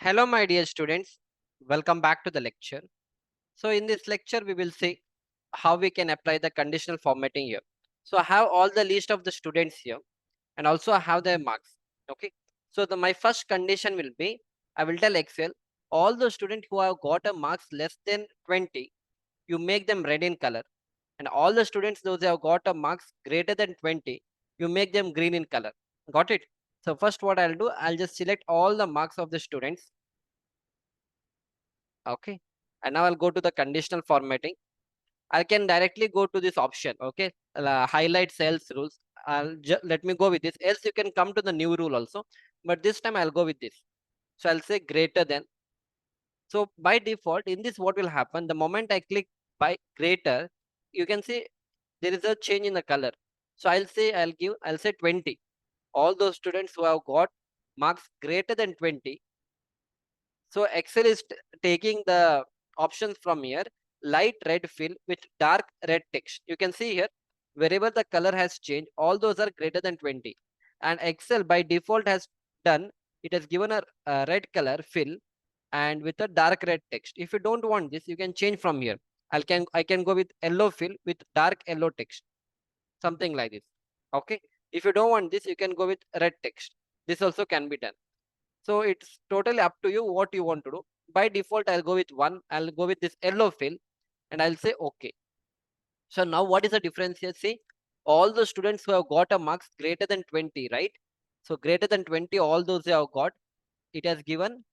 Hello, my dear students. Welcome back to the lecture. So, in this lecture, we will see how we can apply the conditional formatting here. So, I have all the list of the students here, and also I have their marks. Okay. So, my first condition will be I will tell Excel all the students who have got a marks less than 20, you make them red in color, and all the students those who have got a marks greater than 20, you make them green in color. Got it? So, first what I'll do, I'll just select all the marks of the students. Okay, and now I'll go to the conditional formatting. I can directly go to this option. Okay, highlight cells rules. Let me go with this, else you can come to the new rule also, but this time I'll go with this. So I'll say greater than. So by default in this, what will happen, the moment I click by greater, you can see there is a change in the color. So I'll say 20. All those students who have got marks greater than 20. So Excel is taking the options from here, light red fill with dark red text. You can see here, wherever the color has changed, all those are greater than 20. And Excel by default has done, it has given a red color fill and with a dark red text. If you don't want this, you can change from here. I can go with yellow fill with dark yellow text, something like this. Okay. If you don't want this, you can go with red text. This also can be done. So it's totally up to you what you want to do. By default, I'll go with 1. I'll go with this yellow fill and I'll say okay. So now what is the difference here? See, all the students who have got a marks greater than 20, right? So greater than 20, all those who have got, it has given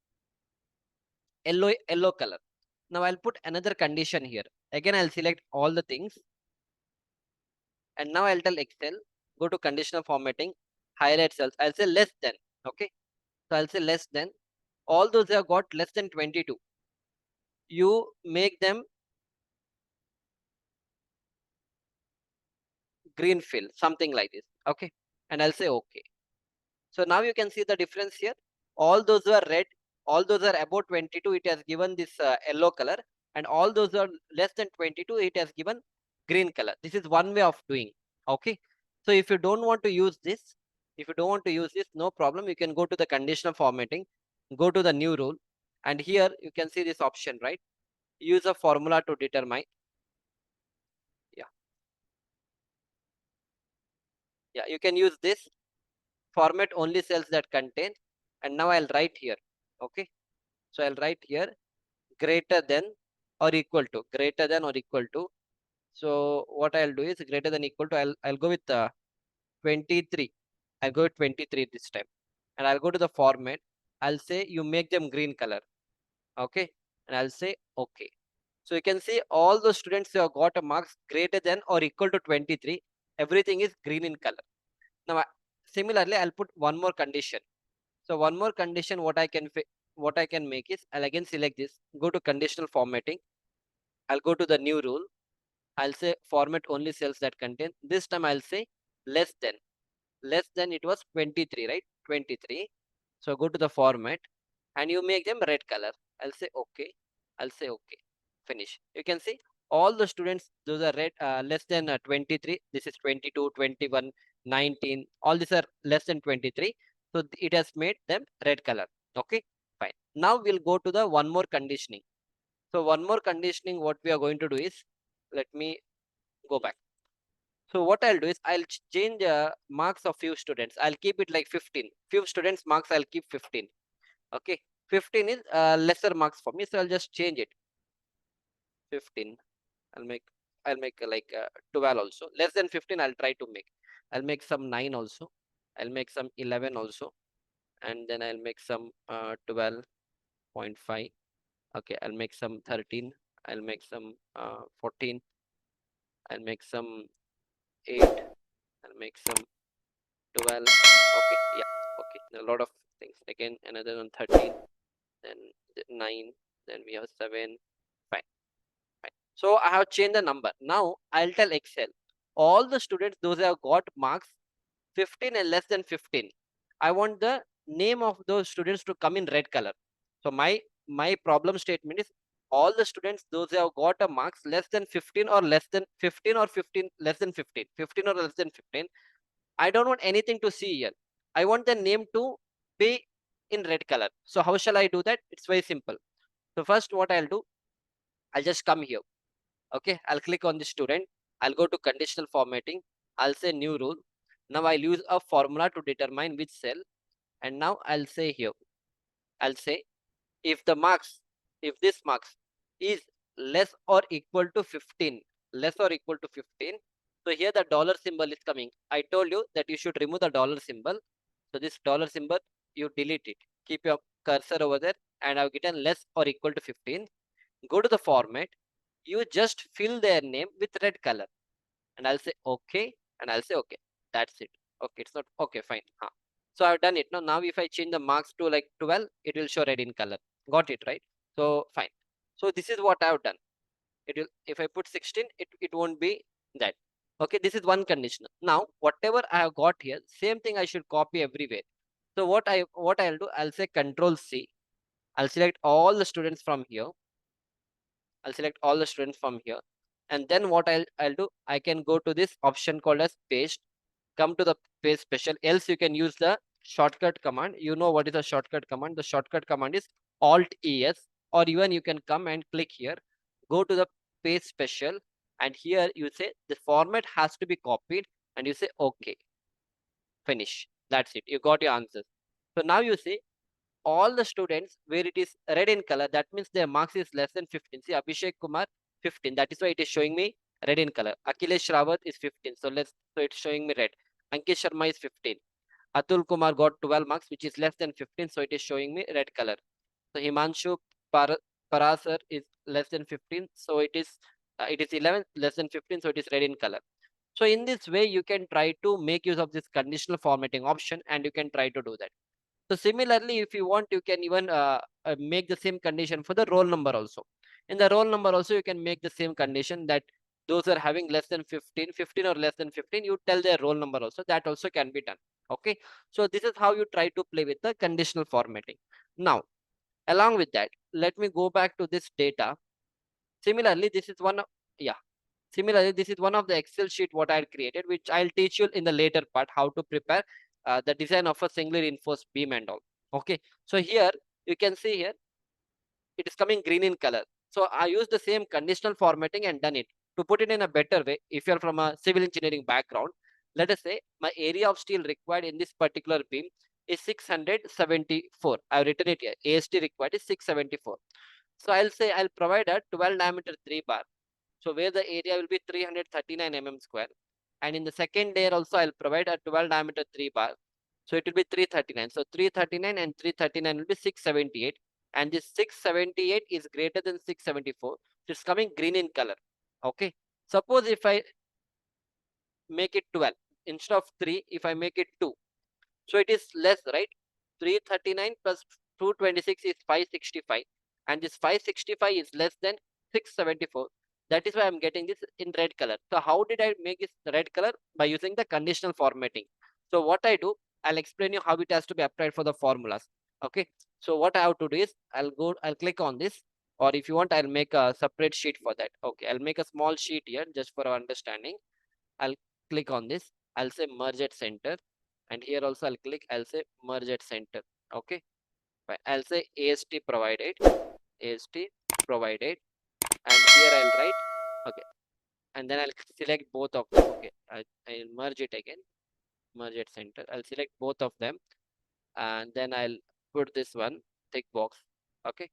yellow color. Now I'll put another condition here. Again, I'll select all the things. And now I'll tell Excel, go to conditional formatting, highlight cells. I'll say less than. Okay. So I'll say less than. All those who have got less than 22, you make them green fill, something like this. Okay. And I'll say okay. So now you can see the difference here. All those who are red, all those are above 22, it has given this yellow color. And all those who are less than 22, it has given green color. This is one way of doing. Okay. So if you don't want to use this, no problem. You can go to the conditional formatting, go to the new rule. And here you can see this option, right? Use a formula to determine. Yeah, you can use this. Format only cells that contain, and now I'll write here. Okay, so I'll write here greater than or equal to, so what I'll do is greater than equal to, I'll go with 23. I'll go with 23 this time, and I'll go to the format. I'll say you make them green color. Okay, and I'll say okay. So you can see all the students who have got a marks greater than or equal to 23, everything is green in color. Now similarly, I'll put one more condition. So one more condition, what I can make is, I'll again select this, go to conditional formatting. I'll go to the new rule. I'll say format only cells that contain. This time I'll say less than. Less than, it was 23, right? 23. So go to the format and you make them red color. I'll say okay. I'll say okay. Finish. You can see all the students, those are red, less than 23. This is 22, 21, 19. All these are less than 23. So it has made them red color. Okay, fine. Now we'll go to the one more conditioning. So one more conditioning, what we are going to do is, let me go back. So what I'll do is, I'll change marks of few students. I'll keep it like 15. Few students marks, I'll keep 15. Okay, 15 is lesser marks for me. So I'll just change it. 15. I'll make like 12 also. Less than 15, I'll try to make. I'll make some 9 also. I'll make some 11 also. And then I'll make some 12.5. Okay, I'll make some 13. I'll make some 14. I'll make some 8. I'll make some 12. Okay, yeah. Okay, a lot of things. Again, another one 13. Then 9. Then we have 7. Fine. So I have changed the number. Now I'll tell Excel, all the students, those who have got marks 15 and less than 15, I want the name of those students to come in red color. So my problem statement is, all the students, those who have got a marks less than 15 or less than 15 or 15 less than 15, 15 or less than 15, I don't want anything to see here. I want the name to be in red color. So how shall I do that? It's very simple. So first what I'll do, I'll just come here. Okay, I'll click on the student. I'll go to conditional formatting. I'll say new rule. Now I'll use a formula to determine which cell. And now I'll say here, I'll say if the marks, if this marks is less or equal to 15, less or equal to 15. So here the dollar symbol is coming. I told you that you should remove the dollar symbol. So this dollar symbol, you delete it. Keep your cursor over there, and I've gotten less or equal to 15. Go to the format. You just fill their name with red color. And I'll say okay, and I'll say okay. That's it. Okay, it's not okay, fine. So I've done it. Now if I change the marks to like 12, it will show red in color. Got it, right? So fine. So this is what I've done. It will, if I put 16, it won't be that. Okay, this is one condition. Now whatever I have got here, same thing I should copy everywhere. So what I'll do, I'll say Control C. I'll select all the students from here. I'll select all the students from here. And then what I'll do, I can go to this option called as paste. Come to the paste special. Else you can use the shortcut command. You know what is a shortcut command? The shortcut command is Alt-ES, or even you can come and click here. Go to the paste special, and here you say the format has to be copied, and you say okay. Finish. That's it. You got your answers. So now you see all the students where it is red in color, that means their marks is less than 15. See, Abhishek Kumar 15, that is why it is showing me red in color. Akhilesh Rawat is 15, so it's showing me red. Ankit Sharma is 15. Atul Kumar got 12 marks, which is less than 15, so it is showing me red color. So Himanshu Parasar is less than 15, so it is 11, less than 15, so it is red in color. So in this way, you can try to make use of this conditional formatting option, and you can try to do that. So similarly, if you want, you can even make the same condition for the roll number also. In the roll number also, you can make the same condition that those are having less than 15 or less than 15, you tell their roll number also. That also can be done. Okay. So this is how you try to play with the conditional formatting. Now, along with that, let me go back to this data. Similarly, this is one of, Similarly, this is one of the Excel sheet what I created, which I'll teach you in the later part how to prepare the design of a singly reinforced beam and all. Okay, so here you can see here it is coming green in color. So I used the same conditional formatting and done it. To put it in a better way, if you're from a civil engineering background, let us say my area of steel required in this particular beam is 674. I've written it here. AST required is 674. So I'll say I'll provide a 12 diameter 3 bar. So where the area will be 339 mm square. And in the second layer also I'll provide a 12 diameter 3 bar. So it will be 339. So 339 and 339 will be 678. And this 678 is greater than 674. So it's coming green in color. Okay. Suppose if I make it 12 instead of 3, if I make it 2. So it is less, right? 339 plus 226 is 565. And this 565 is less than 674. That is why I'm getting this in red color. So how did I make this red color? By using the conditional formatting. So what I do, I'll explain you how it has to be applied for the formulas. Okay. So what I have to do is I'll click on this, or if you want, I'll make a separate sheet for that. Okay. I'll make a small sheet here just for our understanding. I'll click on this. I'll say merge at center. And here also I'll say merge at center. Okay. I'll say AST provided. And here I'll write, okay, and then I'll select both of them. Okay, I'll merge it again, merge at center. I'll select both of them, and then I'll put this one tick box. Okay,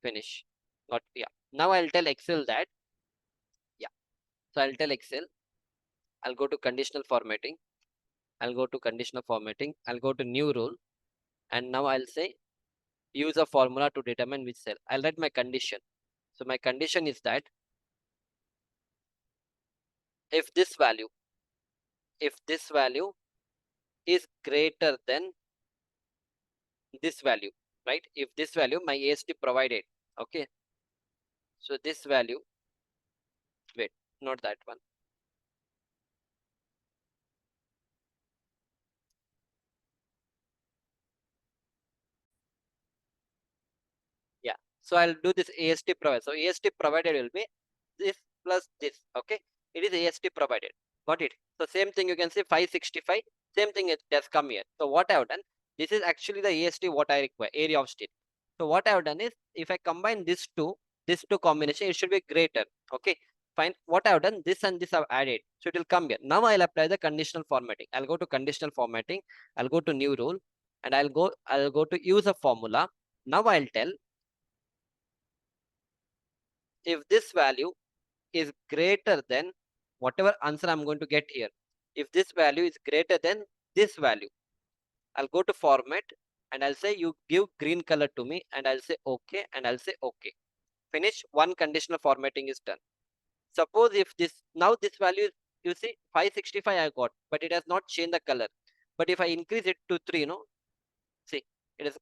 finish. Now I'll tell Excel that, so I'll tell Excel, I'll go to conditional formatting. I'll go to new rule, and now I'll say use a formula to determine which cell. I'll write my condition. So my condition is that if this value is greater than this value, right? If this value, my AST provided, okay. So this value, wait, not that one. Yeah. So I'll do this AST provided. So AST provided will be this plus this, okay. It is AST provided. Got it? So same thing you can say 565. Same thing it has come here. So what I have done, This is actually the AST what I require, area of steel. So what I have done is, if I combine this two combination, it should be greater. Okay, fine. What I have done, this and this I've added, so it will come here. Now I'll apply the conditional formatting. I'll go to conditional formatting. I'll go to new rule, and I'll go to use a formula. Now I'll tell if this value is greater than whatever answer I'm going to get here. If this value is greater than this value, I'll go to format and I'll say you give green color to me, and I'll say okay, and I'll say okay. Finish. One conditional formatting is done. Suppose if this, now this value, you see 565 I got, but it has not changed the color. But if I increase it to 3, see, it has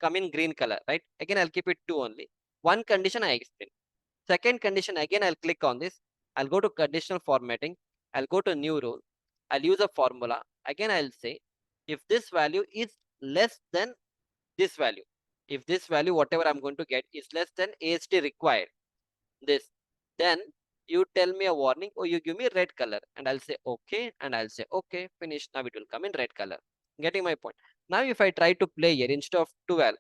come in green color, right? Again, I'll keep it 2 only. One condition I explain. Second condition, again, I'll click on this. I'll go to conditional formatting. I'll go to new rule. I'll use a formula. Again, I'll say if this value is less than this value, if this value, whatever I'm going to get, is less than AST required, this, then you tell me a warning or you give me red color, and I'll say okay, and I'll say okay, finish. Now it will come in red color. Getting my point? Now if I try to play here, instead of 12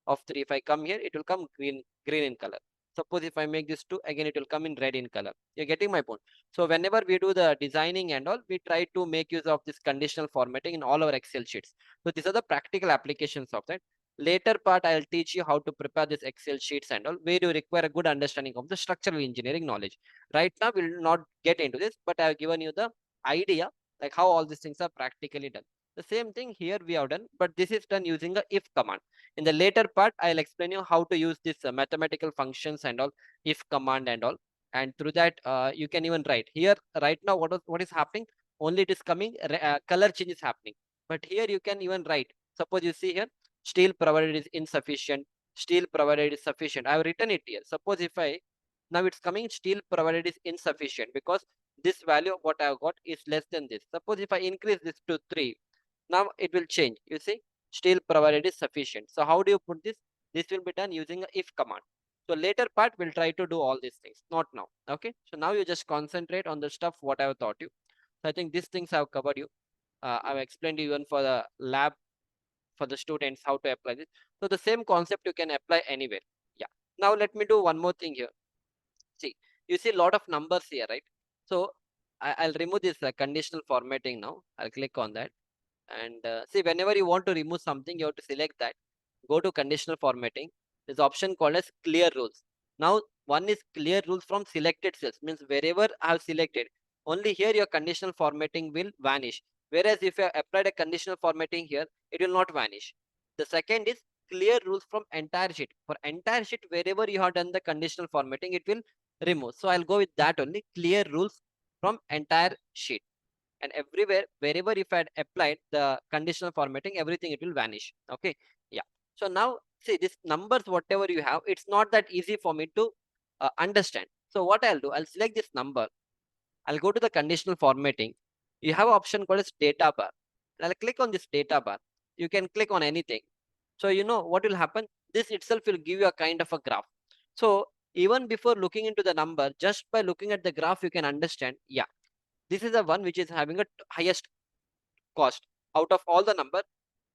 of 3, if I come here, it will come green in color. Suppose if I make this 2, again it will come in red in color. You're getting my point? So whenever we do the designing and all, we try to make use of this conditional formatting in all our Excel sheets. So these are the practical applications of that. Later part, I'll teach you how to prepare this Excel sheets and all, where you require a good understanding of the structural engineering knowledge. Right now, we'll not get into this, but I've given you the idea, like how all these things are practically done. The same thing here we have done, but this is done using the if command. In the later part, I'll explain you how to use this mathematical functions and all, if command and all. And through that, you can even write here. Right now, what is happening? Only it is coming, color change is happening. But here you can even write. Suppose you see here, steel provided is insufficient, steel provided is sufficient. I have written it here. Suppose if I, now it's coming steel provided is insufficient because this value of what I have got is less than this. Suppose if I increase this to 3, now it will change. You see, steel provided is sufficient. So how do you put this? This will be done using a if command. So later part we'll try to do all these things, not now. Okay. So now you just concentrate on the stuff what I have taught you. So I think these things I've covered you. I've explained you even for the lab for the students how to apply this. So the same concept you can apply anywhere. Yeah. Now let me do one more thing here. See, you see a lot of numbers here, right? So I'll remove this conditional formatting now. I'll click on that. And see, whenever you want to remove something, you have to select that. Go to conditional formatting. There's option called as clear rules. Now, one is clear rules from selected cells, means wherever I have selected, only here your conditional formatting will vanish. Whereas if you have applied a conditional formatting here, it will not vanish. The second is clear rules from entire sheet. For entire sheet, wherever you have done the conditional formatting, it will remove. So I'll go with that only, clear rules from entire sheet. And everywhere, wherever if I had applied the conditional formatting, everything it will vanish. Okay. Yeah. So now see this numbers, whatever you have, it's not that easy for me to understand. So what I'll do, I'll select this number. I'll go to the conditional formatting. You have an option called as data bar. I'll click on this data bar. You can click on anything. So you know what will happen? This itself will give you a kind of a graph. So even before looking into the number, just by looking at the graph, you can understand, yeah, this is the one which is having a highest cost. Out of all the number,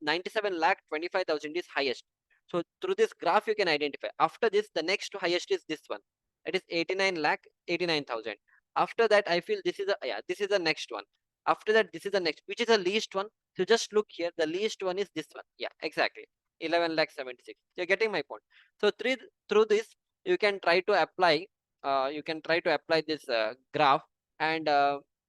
97,25,000 is highest. So through this graph, you can identify. After this, the next highest is this one. It is 89,89,000. After that, I feel this is a, yeah, this is the next one. After that, this is the next, which is the least one. So just look here. The least one is this one. Yeah, exactly. 11,76. You're getting my point. So through this, you can try to apply. This graph, and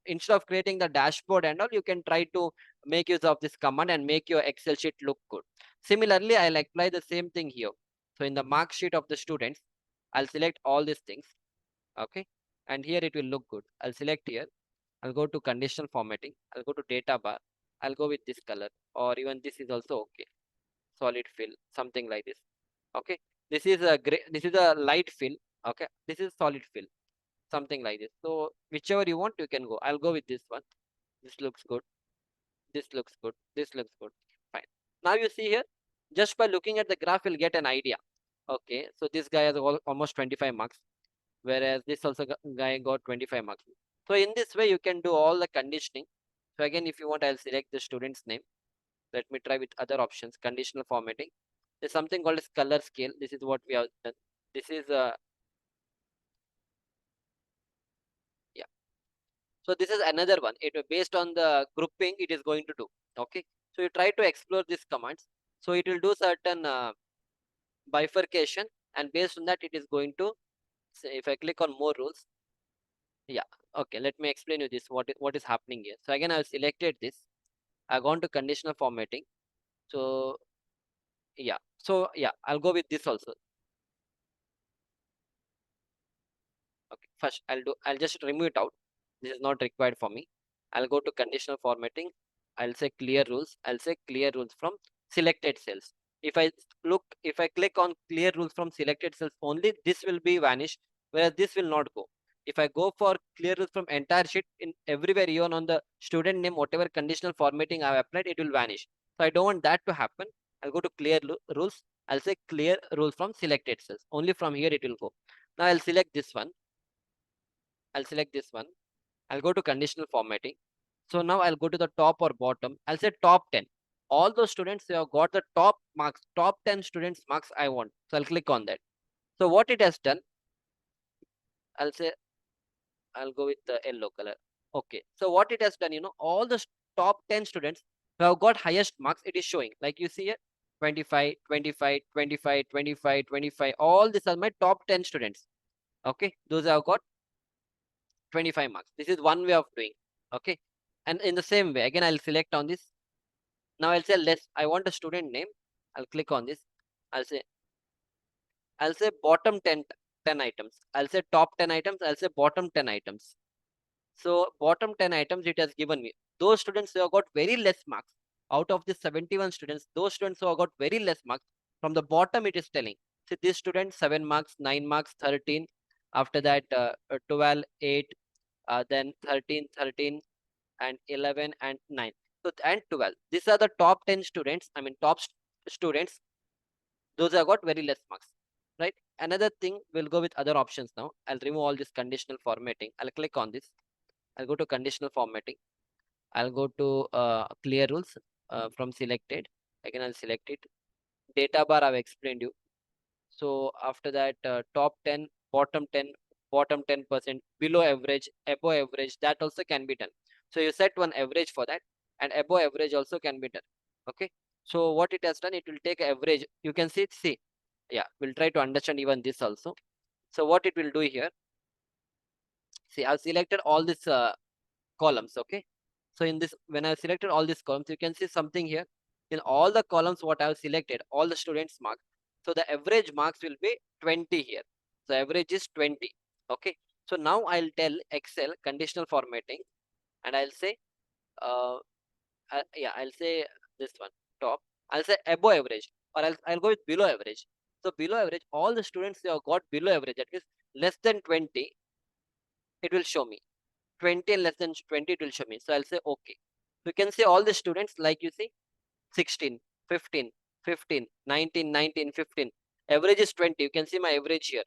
instead of creating the dashboard and all, you can try to make use of this command and make your Excel sheet look good. Similarly, I'll apply the same thing here. So in the mark sheet of the students, I'll select all these things. Okay. And here it will look good. I'll select here. I'll go to conditional formatting. I'll go to data bar. I'll go with this color, or even this is also okay. Solid fill, something like this. Okay. This is a gray, this is a light fill. Okay. This is solid fill, something like this. So whichever you want, you can go. I'll go with this one. This looks good. This looks good. This looks good. Fine. Now you see here, just by looking at the graph, you'll get an idea. Okay. So this guy has almost 25 marks, whereas this also guy got 25 marks. So in this way, you can do all the conditioning. So again, if you want, I'll select the student's name. Let me try with other options. Conditional formatting. There's something called as color scale. This is what we have done. This is yeah. So this is another one. It based on the grouping it is going to do. Okay. So you try to explore these commands. So it will do certain bifurcation, and based on that it is going to say, if I click on more rules, yeah, okay, let me explain you this what is happening here. So again, I've selected this, I've gone to conditional formatting. So yeah, I'll go with this also. Okay, first I'll just remove it out. This is not required for me. I'll go to conditional formatting. I'll say clear rules. I'll say clear rules from selected cells. If I click on clear rules from selected cells only, this will be vanished, whereas this will not go. If I go for clear rules from entire sheet, in everywhere, even on the student name, whatever conditional formatting I've applied, it will vanish. So I don't want that to happen. I'll go to clear rules. I'll say clear rules from selected cells. Only from here it will go. Now I'll select this one. I'll select this one. I'll go to conditional formatting. So now I'll go to the top or bottom. I'll say top 10. All those students who have got the top marks, top 10 students marks I want. So I'll click on that. So what it has done, I'll say, I'll go with the yellow color. Okay. So what it has done, all the top 10 students who have got highest marks, it is showing. Like you see here, 25, 25, 25, 25, 25. All these are my top 10 students. Okay. Those have got 25 marks. This is one way of doing. Okay. And in the same way, again, I'll select on this. Now I'll say I want a student name. I'll click on this. I'll say bottom 10 items. I'll say top 10 items. I'll say bottom 10 items. So bottom 10 items it has given me. Those students who have got very less marks, out of the 71 students, those students who have got very less marks, from the bottom it is telling. See, this student 7 marks, 9 marks, 13. After that 12, 8, then 13, 13, and 11 and 9. So and 12. These are the top 10 students. I mean top students. Those have got very less marks, right? Another thing, we'll go with other options now. I'll remove all this conditional formatting. I'll click on this. I'll go to conditional formatting. I'll go to clear rules from selected. Again, I'll select it. Data bar I've explained you. So after that, top 10, bottom 10, bottom 10%, below average, above average, that also can be done. So you set one average for that, and above average also can be done. Okay. So what it has done, it will take average. You can see, yeah, we'll try to understand even this also. So what it will do here, see, I've selected all these columns. Okay. So in this, when I've selected all these columns, you can see something here. In all the columns what I've selected, all the students marks. So the average marks will be 20 here. So average is 20. Okay. So now I'll tell Excel conditional formatting, and I'll say, yeah, I'll say this one, top. I'll say above average, or I'll go with below average. So below average, all the students who have got below average, that is less than 20, it will show me. 20 and less than 20, it will show me. So I'll say okay. You can see all the students, like you see, 16, 15, 15, 19, 19, 15. Average is 20. You can see my average here.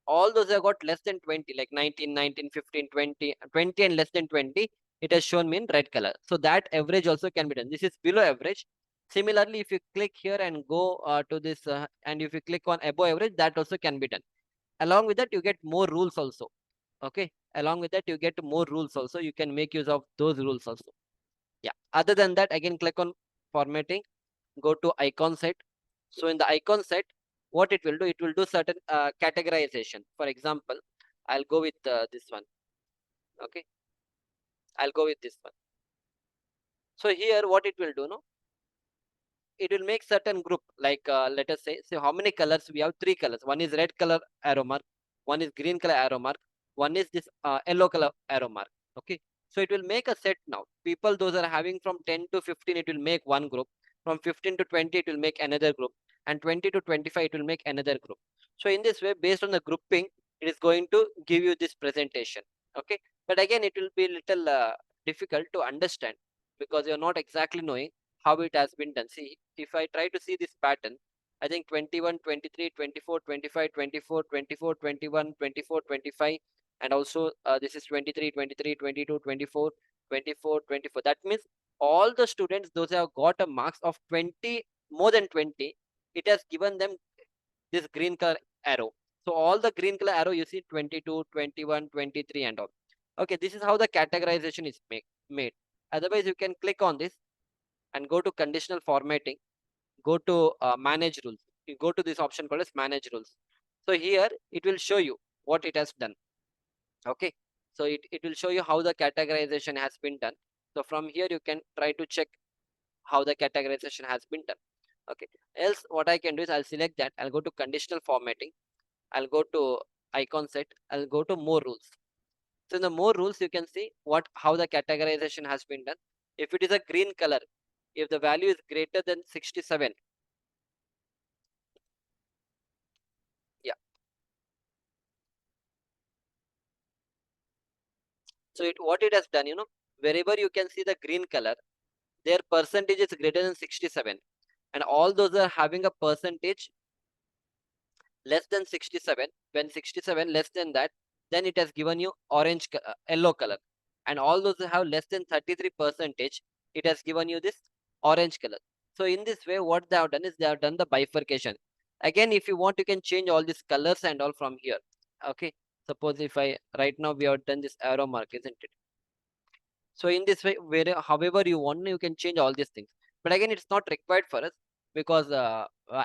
All those have got less than 20, like 19, 19, 15, 20, 20 and less than 20. It has shown me in red color. So that average also can be done. This is below average. Similarly, if you click here and go to this, and if you click on above average, that also can be done. Along with that, you get more rules also. Okay. Along with that, you get more rules also. You can make use of those rules also. Yeah. Other than that, again, click on formatting, go to icon set. So in the icon set, what it will do certain categorization. For example, I'll go with this one. Okay. I'll go with this one. So here, what it will do, no? It will make certain group, like let us say how many colors we have. 3 colors. One is red color arrow mark, one is green color arrow mark, one is this yellow color arrow mark. Okay. So it will make a set now. People, those are having from 10 to 15, it will make one group. From 15 to 20, it will make another group. And 20 to 25, it will make another group. So in this way, based on the grouping, it is going to give you this presentation. Okay. But again, it will be little difficult to understand, because you're not exactly knowing how it has been done. See, if I try to see this pattern, I think 21, 23, 24, 25, 24, 24, 21, 24, 25, and also this is 23, 23, 22, 24, 24, 24. That means all the students, those who have got a marks of 20, more than 20, it has given them this green color arrow. So all the green color arrow you see 22, 21, 23 and all. Okay, this is how the categorization is made. Otherwise, you can click on this and go to conditional formatting, go to manage rules. You go to this option called as manage rules. So here it will show you what it has done. Okay, so it will show you how the categorization has been done. So from here you can try to check how the categorization has been done. Okay, else what I can do is I'll select that, I'll go to conditional formatting, I'll go to icon set, I'll go to more rules. So in the more rules you can see how the categorization has been done. If it is a green color, if the value is greater than 67, yeah, so what it has done, wherever you can see the green color, their percentage is greater than 67, and all those are having a percentage less than 67. When 67 less than that, then it has given you orange yellow color, and all those who have less than 33 percentage, it has given you this orange color. So in this way, what they have done is they have done the bifurcation. Again, if you want, you can change all these colors and all from here. Okay, suppose if I right now we have done this arrow mark, isn't it? So in this way, however you want, you can change all these things. But again, it's not required for us, because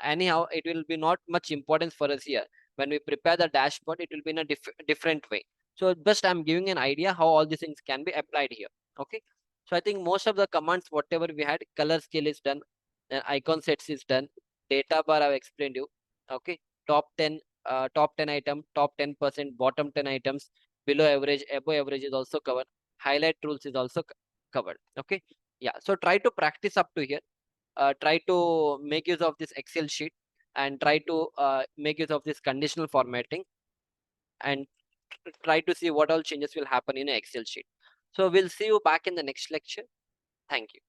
anyhow, it will be not much importance for us here. When we prepare the dashboard, it will be in a different way. So just I'm giving an idea how all these things can be applied here. Okay. So I think most of the commands, whatever we had, color scale is done, then icon sets is done, data bar I've explained you. Okay. Top 10 item, top 10%, bottom 10 items, below average, above average is also covered. Highlight rules is also covered. Okay, yeah, so try to practice up to here. Try to make use of this Excel sheet, and try to make use of this conditional formatting, and try to see what all changes will happen in an Excel sheet. So we'll see you back in the next lecture. Thank you.